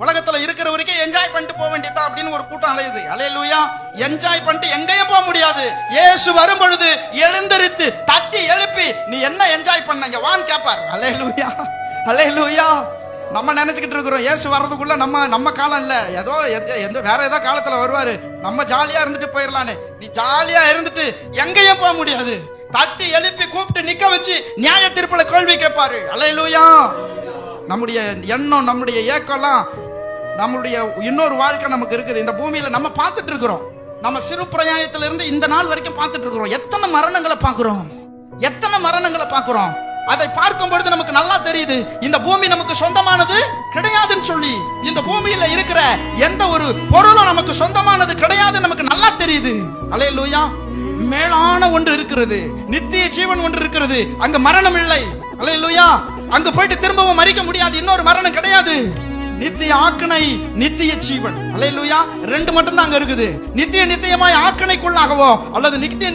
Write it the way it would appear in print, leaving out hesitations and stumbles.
உலகத்துல இருக்கிற வரைக்கும் என்ஜாய் பண்ணிட்டு போக வேண்டியதா அப்படின்னு ஒரு கூட்டம் அலையுது. அல்லேலூயா. என்ஜாய் பண்ணிட்டு எங்கேயும் போக முடியாது. இயேசு வரும் பொழுது எழுந்தரித்து தட்டி எழுப்பி நீ என்ன என்ஜாய் பண்ண வான்னு கேட்பார். அல்லேலூயா, அல்லேலூயா. நம்ம நினைச்சுக்கிட்டு இருக்கிறோம் இயேசு வர்றதுக்குள்ள நம்ம காலம் இல்ல, ஏதோ வேற ஏதோ காலத்துல வருவாரு, நம்ம ஜாலியா இருந்துட்டு போயிடலான்னு. நீ ஜாலியா இருந்துட்டு எங்கேயும் போக முடியாது. தட்டி எழுப்பி கூப்பிட்டு நிக்க வச்சு நியாய தீர்ப்புல கேள்வி கேட்பாரு. அல்லேலூயா. நம்முடைய எண்ணம், நம்முடைய ஏக்கம்லாம், நம்முடைய இன்னொரு வாழ்க்கை நமக்கு இருக்குது. இந்த பூமியில நம்ம பார்த்துட்டு இருக்கிறோம். நம்ம சிறு பிரயாயத்துல இருந்து இந்த நாள் வரைக்கும் பார்த்துட்டு இருக்கிறோம். எத்தனை மரணங்களை பார்க்கிறோம், எத்தனை மரணங்களை பார்க்கிறோம். அதை பார்க்கும் பொழுது நமக்கு நல்லா தெரியுது இந்த பூமி நமக்கு சொந்தமானது கிடையாதுன்னு சொல்லி. இந்த பூமியில இருக்கிற எந்த ஒரு பொருளும் நமக்கு சொந்தமானது கிடையாது, நமக்கு நல்லா தெரியுது. அல்லேலூயா. மேலான ஒன்று இருக்கிறது, நித்திய ஜீவன் ஒன்று இருக்கிறது, அங்க மரணம் இல்லை. அல்லேலூயா. அங்க போயிட்டு திரும்பவும் மரிக்க முடியாது, இன்னொரு மரணம் கிடையாது. நித்திய ஆக்கனை, நித்திய ஜீவன். அல்லேலூயா. ரெண்டு மட்டும் தான் அங்க இருக்குது. நித்தியமாய் ஆக்கனைக்குள்ளாகவோ அல்லது நித்திய